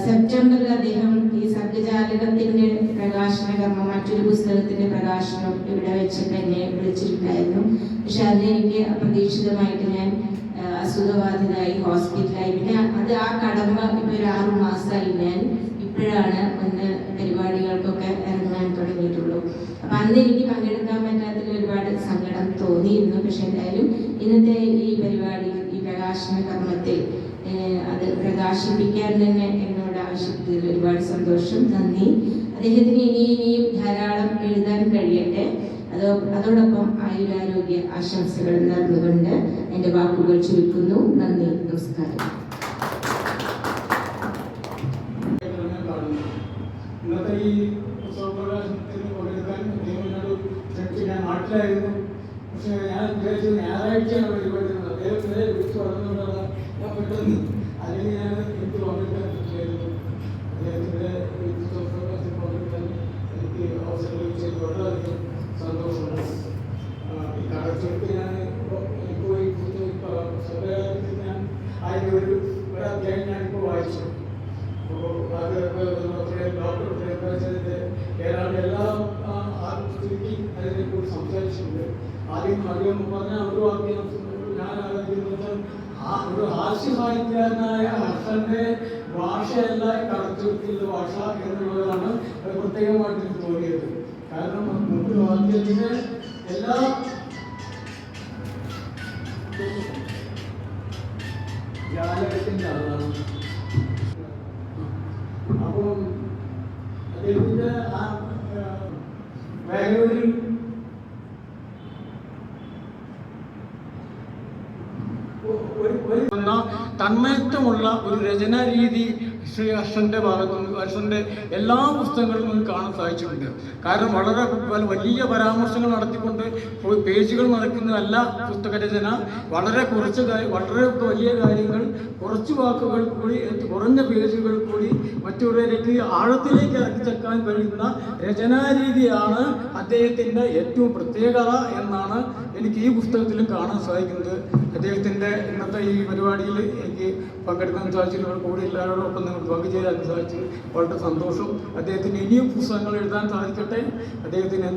സെപ്റ്റംബറിൽ അദ്ദേഹം ഈ സർഗജാലകത്തിന്റെ പ്രകാശന കർമ്മം, മറ്റൊരു പുസ്തകത്തിന്റെ പ്രകാശനം ഇവിടെ വെച്ചിട്ട് എന്നെ വിളിച്ചിട്ടുണ്ടായിരുന്നു. പക്ഷെ അന്ന് എനിക്ക് അപ്രതീക്ഷിതമായിട്ട് ഞാൻ അസുഖബാധിതമായി ഹോസ്പിറ്റലായി. പിന്നെ അത് ആ കടമ്പ ഇപ്പൊ ഒരു 6 മാസമായി ഞാൻ ഇപ്പോഴാണ് ഒന്ന് പരിപാടികൾക്കൊക്കെ ഇറങ്ങാൻ തുടങ്ങിയിട്ടുള്ളൂ. അപ്പൊ അന്ന് എനിക്ക് പങ്കെടുക്കാൻ പറ്റാത്തതിൽ ഒരുപാട് സങ്കടം തോന്നിയിരുന്നു. പക്ഷെ എന്തായാലും ഇന്നത്തെ ഈ പരിപാടിയിൽ, ഈ പ്രകാശന കർമ്മത്തിൽ അത് പ്രകാശിപ്പിക്കാൻ തന്നെ എന്നോട് ആവശ്യപ്പെട്ടതിൽ ഒരുപാട് സന്തോഷം, നന്ദി. അദ്ദേഹത്തിന് ഇനിയും ധാരാളം എഴുതാൻ കഴിയട്ടെ. അതോടൊപ്പം ആയുരാരോഗ്യ ആശംസകൾ നേർന്നുകൊണ്ട് എൻ്റെ വാക്കുകൾ ചുരുക്കുന്നു. നന്ദി, നമസ്കാരം. ഇന്നത്തെ ഈ പുസ്തകപ്രകാശനത്തിന് പങ്കെടുക്കാൻ ഞാൻ നാട്ടിലായിരുന്നു. പക്ഷേ ഞാൻ വിചാരിച്ചത് ഞായറാഴ്ചയാണ് പരിപാടി. അദ്ദേഹത്തിനെ വിളിച്ചു പറഞ്ഞുകൊണ്ടാണ് ഞാൻ പെട്ടെന്ന്, അല്ലെങ്കിൽ ഞാൻ എനിക്ക് പങ്കെടുക്കാൻ പറ്റില്ലായിരുന്നു. അദ്ദേഹത്തിൻ്റെ ഈ പുസ്തകപ്രകാശനത്തിൽ പങ്കെടുക്കാൻ എനിക്ക് അവസരം ലഭിച്ചത് വളരെയധികം സന്തോഷമുണ്ട്. ഈ കടച്ചെടുത്ത് ഞാൻ ഇപ്പോൾ ഈ പുസ്തകത്തിൽ ഞാൻ അതിൻ്റെ ഒരു അധ്യായം ഞാനിപ്പോൾ വായിച്ചു. അത് ഡോക്ടർ പ്രേമരാജന്റെ കേരളത്തിലെ എല്ലാ ആർട്ടിസ്റ്റും അതിനെക്കുറിച്ച് സംസാരിച്ചിട്ടുണ്ട്. ആദ്യം പറഞ്ഞ ഒരു വാക്യം ഞാൻ ആലോചിക്കുന്നത്, ആ ഒരു ഹാസ്യസാഹിത്യകാരനായ ഹർഷന്റെ ഭാഷയല്ല കടച്ചുരുക്കിയുള്ള ഭാഷ എന്നുള്ളതാണ് പ്രത്യേകമായിട്ട് എനിക്ക് തോന്നിയത്. കാരണം ഒരു വാക്യത്തിന്റെ എല്ലാ ജാലകത്തിന്റെ അതാണ്. അപ്പം അദ്ദേഹത്തിൻ്റെ ആ ബാംഗ്ലൂരിൽ തന്മയത്വമുള്ള ഒരു രചനാ രീതി ശ്രീ ഹർഷന്റെ ഭാഗത്തുനിന്ന്, ഹർഷന്റെ എല്ലാ പുസ്തകങ്ങളിലും നമുക്ക് കാണാൻ സാധിച്ചിട്ടുണ്ട്. കാരണം വളരെ വലിയ പരാമർശങ്ങൾ നടത്തിക്കൊണ്ട് പേജുകൾ നടക്കുന്നതല്ല പുസ്തകരചന. വളരെ വലിയ കാര്യങ്ങൾ കുറച്ച് വാക്കുകൾ കൂടി, കുറഞ്ഞ പേജുകൾ കൂടി മറ്റുള്ളവരിലേക്ക് ആഴത്തിലേക്ക് ഇറക്കിച്ചേക്കാൻ കഴിയുന്ന രചനാരീതിയാണ് അദ്ദേഹത്തിൻ്റെ ഏറ്റവും പ്രത്യേകത എന്നാണ് എനിക്ക് ഈ പുസ്തകത്തിലും കാണാൻ സാധിക്കുന്നത്. അദ്ദേഹത്തിൻ്റെ ഇന്നത്തെ ഈ പരിപാടിയിൽ എനിക്ക് പങ്കെടുക്കാൻ സാധിച്ചതിൽ കൂടി എല്ലാവരോടൊപ്പം നിങ്ങൾക്ക് പങ്കുചേരാൻ സാധിച്ചു. വളരെ സന്തോഷം. അദ്ദേഹത്തിന് ഇനിയും പുസ്തകങ്ങൾ എഴുതാൻ സാധിക്കട്ടെ. അദ്ദേഹത്തിന്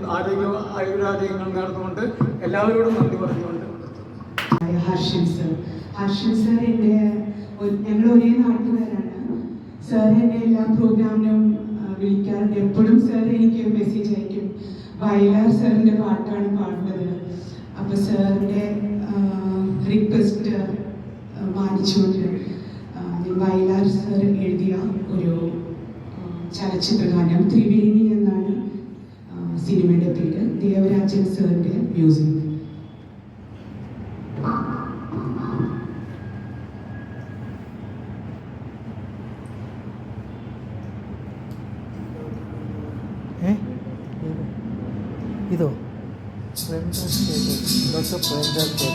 ആയുരാരോഗ്യങ്ങൾ നേർന്നുകൊണ്ട് എല്ലാവരോടും നന്ദി പറഞ്ഞുകൊണ്ട് ഹർഷൻ സർ എൻ്റെ, ഞങ്ങൾ ഒരേ നാട്ടുകാരാണ്. സാർ എന്നെ എല്ലാ പ്രോഗ്രാമിനും വിളിക്കാറുണ്ട്. എപ്പോഴും സാർ എനിക്ക് മെസ്സേജ് അയക്കും, വയലാർ സാറിൻ്റെ പാട്ടാണ് പാടുന്നത്. അപ്പോൾ സാറിൻ്റെ റിക്വസ്റ്റ് മാനിച്ചുകൊണ്ട് വയലാർ സാർ എഴുതിയ ഒരു ചലച്ചിത്രഗാനം, ത്രിവേണി എന്നാണ് സിനിമയുടെ പേര്, ദേവരാജൻ സാറിൻ്റെ മ്യൂസിക്. ഇതോ ഡോക്ടർ പ്രേംരാജ് കോട്ട.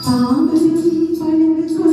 പാമരം പഴകും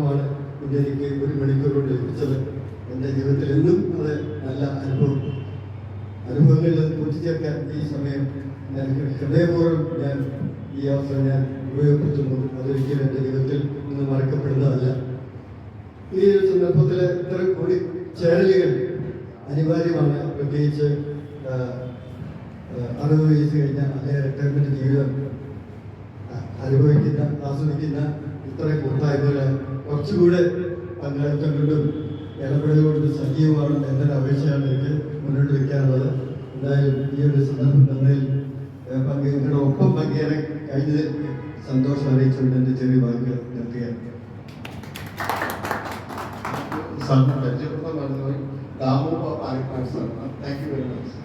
പാഠമാണ് ഇന്ന് എനിക്ക് 1 മണിക്കൂർ കൊണ്ട് ലഭിച്ചത്. എൻ്റെ ജീവിതത്തിൽ എന്നും അത് നല്ല അനുഭവങ്ങളിൽ കൂട്ടിച്ചേർക്കാൻ ഈ സമയം ഞാൻ ഹൃദയപൂർവ്വം ഞാൻ ഈ അവസരം ഞാൻ ഉപയോഗപ്പെടുത്തുന്നു. അതൊരിക്കലും എൻ്റെ ജീവിതത്തിൽ നിന്ന് മറക്കപ്പെടുന്നതല്ല. ഈ ഒരു സന്ദർഭത്തിൽ ഇത്തരം കൂടിച്ചേരലുകൾ അനിവാര്യമാണ്. പ്രത്യേകിച്ച് 60 വയസ്സ് കഴിഞ്ഞ അതേ റിട്ടയർമെൻറ്റ് ജീവിതം ആസ്വദിക്കുന്ന ഇത്രയും കൂട്ടായ്മകൾ കുറച്ചുകൂടെ പങ്കാളിത്തം കൊണ്ടും ഇടപെടൽ കൊണ്ടും സജീവമാണെന്ന് എൻ്റെ ഒരു അപേക്ഷയാണ് എനിക്ക് മുന്നോട്ട് വയ്ക്കാനുള്ളത്. എന്തായാലും ഈ ഒരു സന്ദർഭം തന്നതിൽ നിങ്ങളുടെ ഒപ്പം പങ്കേറാൻ കഴിഞ്ഞതിൽ സന്തോഷം അറിയിച്ചുകൊണ്ട് എൻ്റെ ചെറിയ വാക്കുകൾ നിർത്തുകയാണ്. സാറിന് പരിചയപ്പെടുത്താൻ പറഞ്ഞതുപോലെ ദാമു പാരിപ്പാട് സാറാണ്. Thank you very much.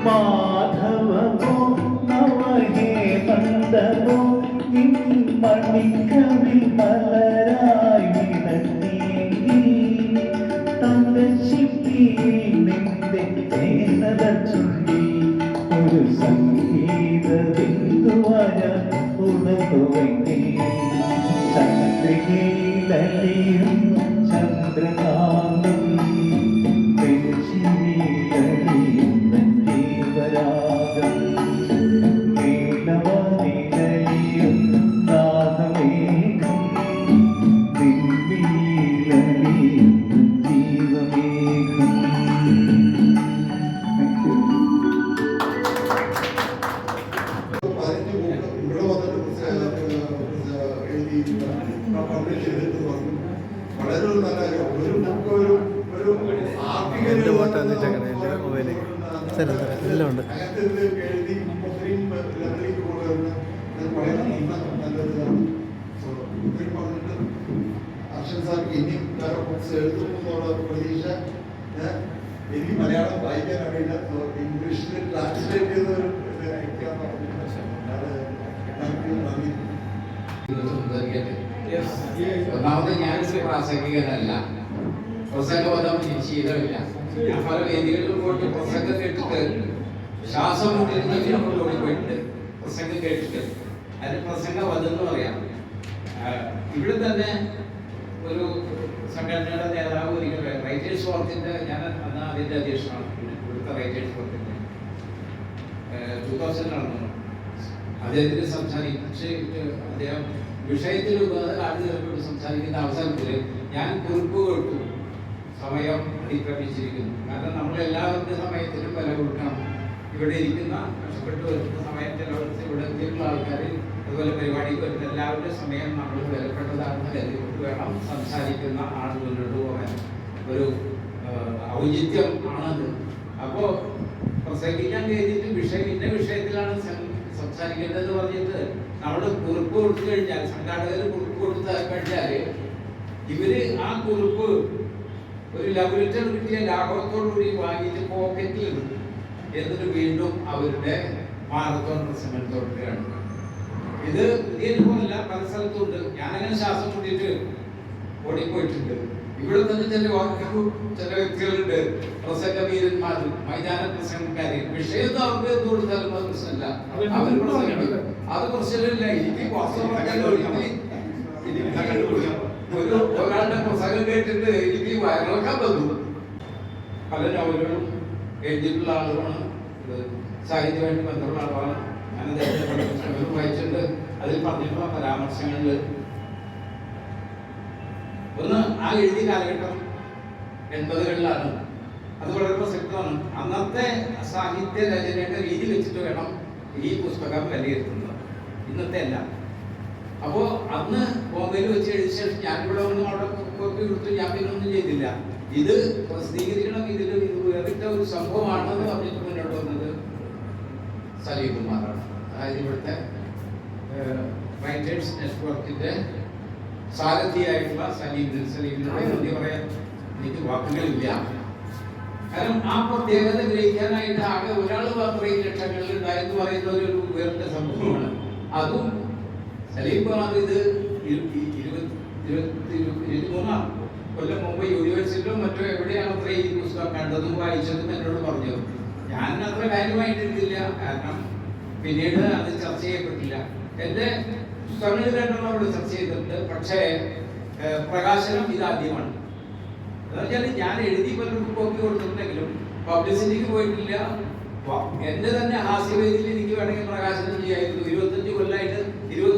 മാധവമോ നവഹേ മന്ദമോ മണിക്കവിൽ മലരായി വിടർത്തിയെങ്കിൽ തങ്കശിപ്പിയിൽ നിന്റെ തേനത ചുണ്ടി ഒരു സംഗീത ബിന്ദുവായ ഉണർന്നുവെങ്കിൽ ചന്ദ്രികയിലലിയും ചന്ദ്രകാന്തം എൻ്റെ ഫോട്ടോ വന്നിട്ടേക്കണേ എൻ്റെ മൊബൈലിൽ എല്ലാം ഉണ്ട്. എനിക്ക് മലയാളം വായിക്കാൻ അറിയില്ല. ഇംഗ്ലീഷിൽ ട്രാൻസ്ലേറ്റ് ചെയ്ത് ഒന്നാമത് ഞാനൊരു പ്രാസംഗികനല്ല, പ്രസംഗപദം ശീലമില്ല. ഞാൻ പല വേദികളിൽ പോയിട്ട് പ്രസംഗം കേട്ടിട്ട് ശ്വാസം മുട്ടിരുന്നതിനോട് ഓടിപ്പോയിട്ടുണ്ട്. പ്രസംഗം കേട്ടിട്ട് അതിന് പ്രസംഗപദം എന്ന് പറയാം. ഇവിടെ തന്നെ ഒരു സംഘടനയുടെ നേതാവ് ഒരിക്കൽ റൈറ്റേഴ്സ് ഫോറത്തിന്റെ, ഞാൻ അന്ന് അതിന്റെ അധ്യക്ഷനാണ്, ഇവിടുത്തെ റൈറ്റേഴ്സ് ഫോറത്തിന്റെ 2000 നടന്നു. അദ്ദേഹത്തിന് സംസാരിച്ച് അദ്ദേഹം വിഷയത്തിൽ ആദ്യം സംസാരിക്കുന്ന അവസരത്തിൽ ഞാൻ കുറിപ്പ് കേട്ടു. സമയം അതിക്രമിച്ചിരിക്കുന്നു. കാരണം നമ്മളെല്ലാവരുടെ സമയത്തിനും വില കൊടുക്കണം. ഇവിടെ ഇരിക്കുന്ന കഷ്ടപ്പെട്ട് വരുന്ന സമയത്തിൽ ഇവിടെ എത്തിയിട്ടുള്ള ആൾക്കാർ, അതുപോലെ പരിപാടിക്ക് വരുന്ന എല്ലാവരുടെ സമയം നമ്മൾ വിലപ്പെട്ടതാണെന്ന് കരുതിക്കൊണ്ട് വേണം സംസാരിക്കുന്ന ആൾ മുന്നോട്ട് പോകാൻ. ഒരു ഔചിത്യം ആണത്. അപ്പോൾ പ്രസംഗിക്കാൻ കഴിഞ്ഞിട്ട് ഇന്ന വിഷയത്തിലാണ് സംസാരിക്കേണ്ടതെന്ന് പറഞ്ഞിട്ട് നമ്മൾ കുറിപ്പ് കൊടുത്തു കഴിഞ്ഞാൽ, സംഘാടകർ കുറിപ്പ് കൊടുത്തു കഴിഞ്ഞാൽ ഇവര് ആ കുറിപ്പ് ഒരു ലവ് ലെറ്റർ കിട്ടിയ ലാഘവത്തോടുകൂടി വാങ്ങിയിട്ട് പോക്കറ്റിലിടും. എന്നിട്ട് വീണ്ടും അവരുടെ മാരത്തോൺ പ്രസംഗം തുടരുകയാണ്. ഇത് പുതിയ അനുഭവമല്ല, പല സ്ഥലത്തും ഉണ്ട്. ഞാനങ്ങനെ ശ്വാസം കൂട്ടിയിട്ട് ഓടിപ്പോയിട്ടുണ്ട്. ഇവിടെ തന്നെ ചില വ്യക്തികളുണ്ട്, പ്രസംഗ വീരന്മാർ, മൈതാന പ്രസംഗക്കാര്. വിഷയമൊന്നും അവർക്ക് എന്ത് കൊടുത്താലും അത് പ്രശ്നമല്ല, അവർ പ്രസംഗിക്കും. അത് പ്രശ്നമില്ല. എനിക്ക് ഒരാളുടെ പ്രസംഗം കേട്ടിട്ട് എനിക്ക് വയറിളക്കാൻ വന്നു. പല നോവലുകളും എഴുതിയിട്ടുള്ള ആളുകളാണ്, സാഹിത്യമായിട്ട് ബന്ധമുള്ള ആളുകളാണ്. ഞാൻ അദ്ദേഹത്തെ പല പുസ്തകങ്ങളും വായിച്ചിട്ടുണ്ട്. അതിൽ പറഞ്ഞിട്ടുള്ള പരാമർശങ്ങളിൽ ഒന്ന്, ആ എഴുതിയ കാലഘട്ടം 80കളിലാണ്. അത് വളരെ പ്രസക്തമാണ്. അന്നത്തെ സാഹിത്യ രചനയുടെ രീതി വെച്ചിട്ട് വേണം ഈ പുസ്തകം വിലയിരുത്തുന്നത്, ഇന്നത്തെ അല്ല. അപ്പോൾ അന്ന് ബോംബെയിൽ വെച്ച് എഴുതിയ ശേഷം ഞാനിവിടെ ഒന്നും അവിടെ കോപ്പി കൊടുത്തു, ഞാൻ പിന്നെ ഒന്നും ചെയ്തില്ല. ഇത് പ്രസിദ്ധീകരിക്കണം, ഇത് വേറിട്ട ഒരു സംഭവമാണെന്ന് പറഞ്ഞിട്ട് മുന്നോട്ട് വന്നത് സലീം കുമാറാണ്. അതായത് ഇവിടുത്തെ റൈറ്റേഴ്സ് നെറ്റ്വർക്കിന്റെ സാരഥിയായിട്ടുള്ള സലീമിനോട് നന്ദി പറയാൻ എനിക്ക് വാക്കുകളില്ല. കാരണം ആ പ്രത്യേകത ഗ്രഹിക്കാനായിട്ട് ആകെ ഒരാൾ മാത്രമേ ലക്ഷങ്ങളിൽ ഉണ്ടായെന്ന് പറയുന്ന ഒരു വേറിട്ട സംഭവമാണ്. അതും സലീം കുമാർ ഇത് 23 കൊല്ലം മുമ്പ് യൂണിവേഴ്സിറ്റിയിലോ മറ്റോ എവിടെയാണ് അത്ര ഈ പുസ്തകം കണ്ടതും വായിച്ചതും എന്നോട് പറഞ്ഞു. ഞാൻ അത്ര കാര്യമായിട്ടിരുന്നില്ല, കാരണം പിന്നീട് അത് ചർച്ച ചെയ്യപ്പെട്ടില്ല. എൻ്റെ പുസ്തകങ്ങളിൽ രണ്ടെണ്ണം അവിടെ ചർച്ച ചെയ്തിട്ടുണ്ട്, പക്ഷേ പ്രകാശനം ഇതാദ്യമാണ്. എന്നുവെച്ചാൽ ഞാൻ എഴുതി പലർക്കും കോപ്പി കൊടുത്തിട്ടുണ്ടെങ്കിലും പബ്ലിസിറ്റിക്ക് പോയിട്ടില്ല. എൻ്റെ തന്നെ ഹാസ്യവേദിയിൽ എനിക്ക് വേണമെങ്കിൽ പ്രകാശനം ചെയ്യായിരുന്നു. 20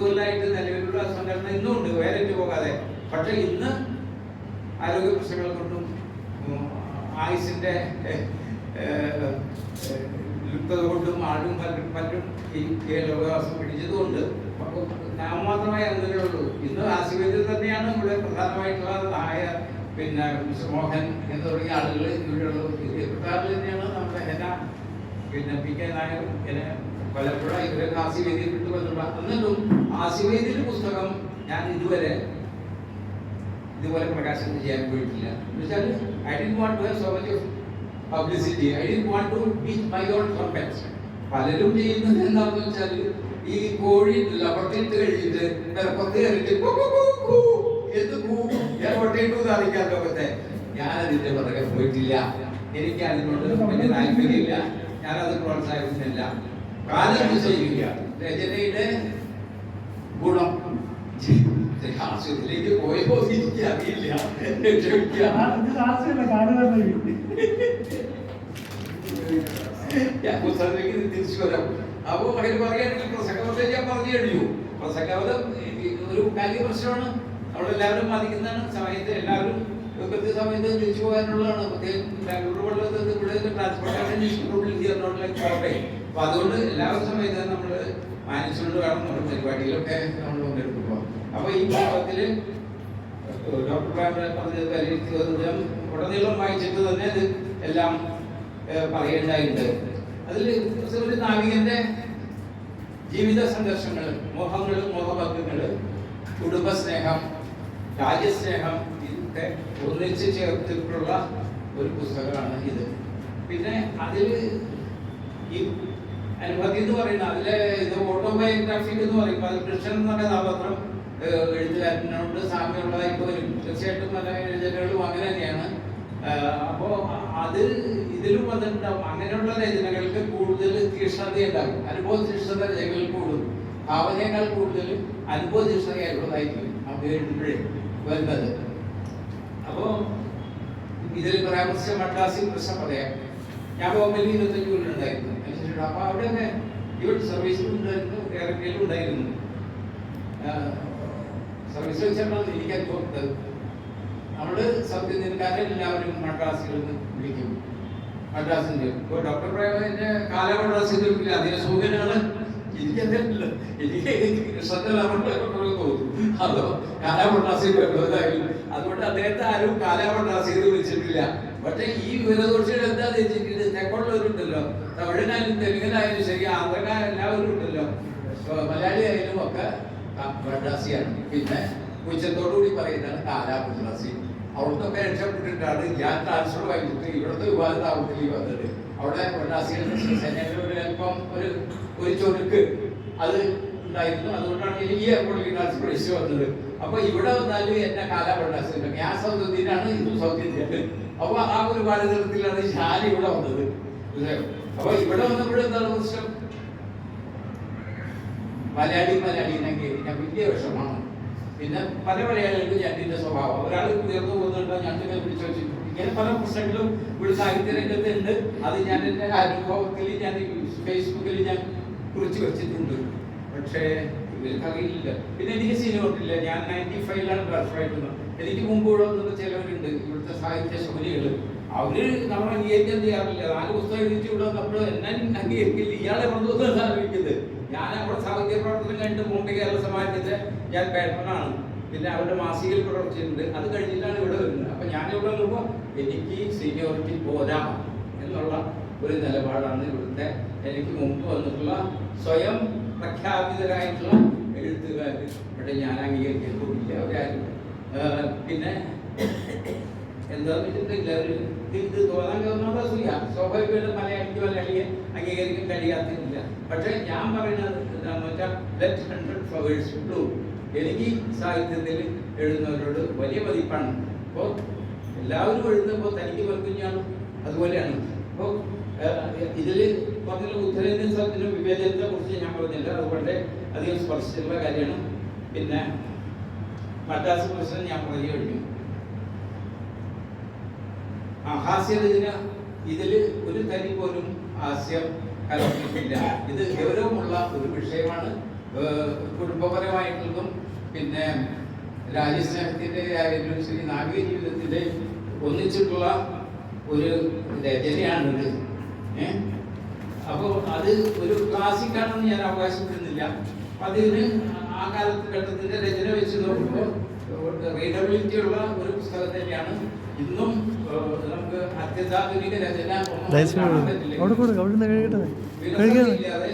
കൊല്ലമായിട്ട് നിലവിലുള്ള സംഘടന ഇന്നും ഉണ്ട്, വേറിട്ട് പോകാതെ. പക്ഷെ ഇന്ന് ആരോഗ്യ പ്രശ്നങ്ങൾ കൊണ്ടും ആയുസിന്റെ ലുപ്തത കൊണ്ടും ആളും പലരും ഈ ലോകാവകാശം പിടിച്ചതുകൊണ്ട് നാമമാത്രമായി അങ്ങനെയുള്ളൂ. ഇന്ന് ആശുപത്രിയിൽ തന്നെയാണ് ഇവിടെ പ്രധാനമായിട്ടുള്ള ആയ പിന്നെ മിസ്റ്റർ മോഹൻ എന്ന് തുടങ്ങിയ ആളുകൾ ഇവിടെയുള്ള പ്രധാനത്തിൽ തന്നെയാണ് നമ്മുടെ ഹെന, പിന്നെ പി കെ നായർ, പലപ്പോഴും ഇവരൊക്കെ ആശുപത്രിയിൽ വിട്ടു വന്നിട്ടുള്ള. എന്നിട്ടും ആശുപത്രിയിൽ പുസ്തകം ഞാൻ ഇതുപോലെ പ്രകാശനം ചെയ്യാൻ പോയിട്ടില്ല. എന്നുവെച്ചാൽ I didn't want to have so much of publicity, I didn't want to beat my own trumpet. പലരും ചെയ്യുന്നത് എന്താണെന്ന് വെച്ചാൽ ഈ കോഴി ലബർട്ടിട്ട് കഴിഞ്ഞിട്ട് പുറത്ത് കയറിയിട്ട് എയർപോർട്ടിട്ട് അറിയിക്കാൻ ലോകത്തെ. ഞാൻ അതിന്റെ പുറകെ പോയിട്ടില്ല, എനിക്ക് അതിനോട് വലിയ താല്പര്യമില്ല, ഞാനത് പ്രോത്സാഹിപ്പിക്കുന്നില്ല. കാലം നിശ്ചയിക്കുക, രചനയുടെ ഗുണം ആശുപത്രിയിലേക്ക് പോയപ്പോ എനിക്ക് അറിയില്ല. ഞാൻ പുസ്തകത്തിലേക്ക് തിരിച്ചു വരാം. അപ്പൊ മകൻ പറയുകയാണെങ്കിൽ പ്രസംഗവധം ഞാൻ പറഞ്ഞു കഴിഞ്ഞു. പ്രസംഗവധം ഒരു കാര്യ പ്രശ്നമാണ്, നമ്മളെല്ലാവരും ബാധിക്കുന്നതാണ്. സമയത്ത് എല്ലാവരും കൃത്യസമയത്ത് തിരിച്ചു പോകാനുള്ളതാണ്. പ്രത്യേകം ഇവിടെ ട്രാൻസ്പോർട്ടേഷൻ പോകട്ടെ. അപ്പൊ അതുകൊണ്ട് എല്ലാവരും സമയത്ത് നമ്മൾ മാനിച്ചുകൊണ്ട് വേണം നമ്മുടെ പരിപാടികളൊക്കെ നമ്മൾ പങ്കെടുക്കുമ്പോൾ. അപ്പൊ ഈ ഭാഗത്തില് ഡോക്ടർ പറഞ്ഞത് വിലയിരുത്തിയതും ഉടനീളം വായിച്ചിട്ട് തന്നെ ഇത് എല്ലാം പറയേണ്ടതായിട്ടുണ്ട്. അതിൽ ഒരു നാവികന്റെ ജീവിത സംഘർഷങ്ങൾ, മോഹങ്ങൾ, മോഹഭംഗങ്ങൾ, കുടുംബസ്നേഹം, രാജ്യസ്നേഹം, ഇതൊക്കെ ഒന്നിച്ച് ചേർത്തിട്ടുള്ള ഒരു പുസ്തകമാണ് ഇത്. പിന്നെ അതിൽ ഈ അനുഭൂതി എന്ന് പറയുന്നത് അതിലെ ഇത് ഓട്ടോബയോഗ്രാഫിക് എന്ന് പറയുമ്പോൾ അത് കൃഷ്ണൻ എന്ന കഥാപാത്രം എഴുത്തുകാരനോട് സാമ്യമുള്ളതായിട്ട് വരും. തീർച്ചയായിട്ടും പല രചനകളും അങ്ങനെ തന്നെയാണ്. അപ്പോൾ അത് ഇതിലും വന്നിട്ടുണ്ടാവും. അങ്ങനെയുള്ള രചനകൾക്ക് കൂടുതൽ തീക്ഷ്ണതയുണ്ടാകും, അനുഭവ തീക്ഷ്ണത രചനകൾ കൂടും. ഭാവനയേക്കാൾ കൂടുതൽ അനുഭവ തീക്ഷ്ണതയായിട്ടുള്ളതായിരിക്കും നമുക്ക് എഴുതുമ്പോഴേ വരുന്നത്. അപ്പോൾ ഇതിൽ പരാമർശിച്ച മദ്രാസിൽ പ്രശ്നം പറയാം. ഞാൻ ബോംബെയിൽ 25 കൊല്ലുണ്ടായിരുന്നു. അപ്പൊ അവിടെയൊക്കെ ഇവിടെ സർവീസിലും ഉണ്ടായിരുന്നു, എയർ ഇന്ത്യയിലും ഉണ്ടായിരുന്നു. സർവീസ് വെച്ചാണ് എനിക്ക് അനുഭവപ്പെട്ടത്. നമ്മള് സൗത്ത് ഇന്ത്യക്കാരെ എല്ലാവരും മദ്രാസിൽ വിളിക്കും. മദ്രാസിന്റെ ഇപ്പോൾ ഡോക്ടർ പ്രേമന്റെ കാലമദ്രാസിൽ വിളിക്കില്ല, അതിന് സൂചനയാണ്. എനിക്കതല്ല, എനിക്ക് തോന്നും അതോ കാലാമദ്രാസിൽ വരുന്നതായാലും. അതുകൊണ്ട് അദ്ദേഹത്തെ ആരും കാലാമദ്രാസിൽ വിളിച്ചിട്ടില്ല. പക്ഷെ ഈ വിവരദോഷികൾ എന്താ വെച്ചിട്ട് തെക്കുള്ളവരുണ്ടല്ലോ, തമിഴനായാലും തെലുങ്കനായാലും ശരി, ആന്ധ്രക്കാരെല്ലാവരും ഉണ്ടല്ലോ, മലയാളി ആയാലും ഒക്കെ മദ്രാസിയാണ്. പിന്നെ ഉച്ചത്തോടുകൂടി പറയുന്നതാണ് കാലാമദ്രാസി. അവിടുത്തെ രക്ഷപ്പെട്ടിട്ടാണ് ഞാൻ ട്രാൻസ്ഫർ വാങ്ങിച്ചിട്ട് ഇവിടുത്തെ വിവാദത്തിൽ വന്നത്. അവിടെ മദ്രാസികളുടെ അല്പം ഒരു ചൊരുക്ക് അത് ഉണ്ടായിരുന്നു. അതുകൊണ്ടാണ് ഈ എയർപോർട്ടിൽ പ്രൈസ് വന്നത്. അപ്പൊ ഇവിടെ വന്നാൽ എന്നെ കാലാപണ്ടാസില്ല, ഞാൻ സൗത്ത് ഇന്ത്യനാണ്, ഇതും സൗത്ത് ഇന്ത്യയാണ്. അപ്പൊ ആ ഒരു ഭാരതത്തിലാണ് ഞാൻ ഇവിടെ വന്നത്. അപ്പൊ ഇവിടെ വന്നപ്പോൾ എന്താണ് പ്രശ്നം? മലയാളിനെങ്കിൽ ഞാൻ വലിയ വിഷമാണ്. പിന്നെ പല മലയാളികൾക്ക് ഞണ്ടിന്റെ സ്വഭാവം, ഒരാൾ ഉയർന്നു പോകുന്നുണ്ടോ ഞണ്ടിനെ പിടിച്ചു വെച്ചിട്ടുണ്ട്. ഇങ്ങനെ പല പ്രശ്നങ്ങളും ഇവിടെ സാഹിത്യ രംഗത്ത് ഉണ്ട്. അത് ഞാൻ എൻ്റെ അനുഭവത്തിൽ ഞാൻ ഫേസ്ബുക്കിൽ ഞാൻ കുറിച്ച് വെച്ചിട്ടുണ്ട്. പക്ഷേ ഇവർക്ക് അറിയില്ല. പിന്നെ എനിക്ക് സിനിമയില്ല. ഞാൻ 95-ലാണ് ട്രാൻസ്ഫർ ആയിട്ടുള്ളത്. എനിക്ക് മുമ്പ് ഇവിടെ വന്നിട്ട് ചിലവരുണ്ട് ഇവിടുത്തെ സാഹിത്യ ശൈലികൾ, അവര് നമ്മൾ അംഗീകരിക്കാൻ ചെയ്യാറില്ല. 4 പുസ്തകം എഴുതിച്ച് ഇവിടെ വന്നപ്പോൾ എന്നെ അംഗീകരിക്കില്ല, ഇയാളെ വന്നതെന്നാണ് ആലോചിക്കുന്നത്. ഞാൻ അവിടെ സാഹിത്യ പ്രവർത്തനം കഴിഞ്ഞിട്ട് മുമ്പ് കേരള സമാജത്തിന്റെ ഞാൻ പേട്രനാണ്. പിന്നെ അവരുടെ മാസികയിൽ പ്രവർത്തിച്ചിട്ടുണ്ട്. അത് കഴിഞ്ഞിട്ടാണ് ഇവിടെ വരുന്നത്. അപ്പൊ ഞാൻ ഇവിടെ വരുമ്പോൾ എനിക്ക് സീനിയോറിറ്റി പോരാ എന്നുള്ള ഒരു നിലപാടാണ് ഇവിടുത്തെ എനിക്ക് മുമ്പ് വന്നിട്ടുള്ള സ്വയം പ്രഖ്യാപിതരായിട്ടുള്ള എഴുത്തുകാർ. പക്ഷെ ഞാൻ അംഗീകരിക്കാൻ പോയില്ല അവരാരും. പിന്നെ എന്താന്ന് വെച്ചിട്ടുണ്ടെങ്കിൽ ഇത് തോന്നാൻ തോന്നാതെ സ്വാഭാവികമായിട്ട് മലയാളിയെ അംഗീകരിക്കാൻ കഴിയാത്തില്ല. പക്ഷെ ഞാൻ പറയുന്നത് എന്താണെന്ന് വെച്ചാൽ ലെറ്റ് 100 ഫ്ലവേഴ്സ് ബ്ലൂം. എനിക്ക് സാഹിത്യത്തിൽ എഴുതുന്നവരോട് വലിയ മതിപ്പാണ്. അപ്പോൾ എല്ലാവരും എഴുതുമ്പോൾ തനിക്ക് വെറുക്കുഞ്ഞാണ്, അതുപോലെയാണ്. അപ്പോൾ ഇതിൽ പറഞ്ഞ ഉത്തരേന്ത്യൻ സ്ഥലത്തിനും വിവേചനത്തെ കുറിച്ച് ഞാൻ പറഞ്ഞില്ല, അതുകൊണ്ട് അധികം സ്പർശിച്ചിട്ടുള്ള കാര്യമാണ്. പിന്നെ മദ്രാസ് പ്രശ്നം ഞാൻ പറഞ്ഞു കഴിഞ്ഞു. ഹാസ്യരചന ഇതിൽ ഒരു തരി പോലും ഹാസ്യം കലർത്തിയിട്ടില്ല. ഇത് ഗൗരവമുള്ള ഒരു വിഷയമാണ്. കുടുംബപരമായിട്ടുള്ളതും പിന്നെ രാജ്യസ്നേഹത്തിൻ്റെ ആയാലും ശരി നാഗരിക ജീവിതത്തിൻ്റെ ഒന്നിച്ചിട്ടുള്ള ഒരു രചനയാണിത്. അപ്പോൾ അത് ഒരു ക്ലാസിക്കാണെന്ന് ഞാൻ അവകാശപ്പെടുന്നില്ല. അതിന് ആ കാലഘട്ടത്തിൻ്റെ രചന വെച്ച് നോക്കുമ്പോൾ റീഡബിലിറ്റി ഉള്ള ഒരു പുസ്തകം തന്നെയാണ്. ഇന്നും നമുക്ക് അത്യന്താധുനിക രചന ഇല്ലാതെ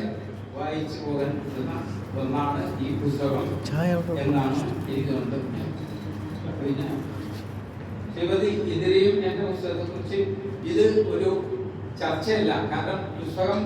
വായിച്ചു പോകാൻ പറ്റുന്ന ഒന്നാണ് ഈ പുസ്തകം എന്നാണ് എനിക്ക് തോന്നുന്നത്. പിന്നെ ശ്രീമതി ഇതിരെയും എൻ്റെ പുസ്തകത്തെ കുറിച്ച് ഇത് ഒരു ചർച്ചയല്ല. കാരണം പുസ്തകം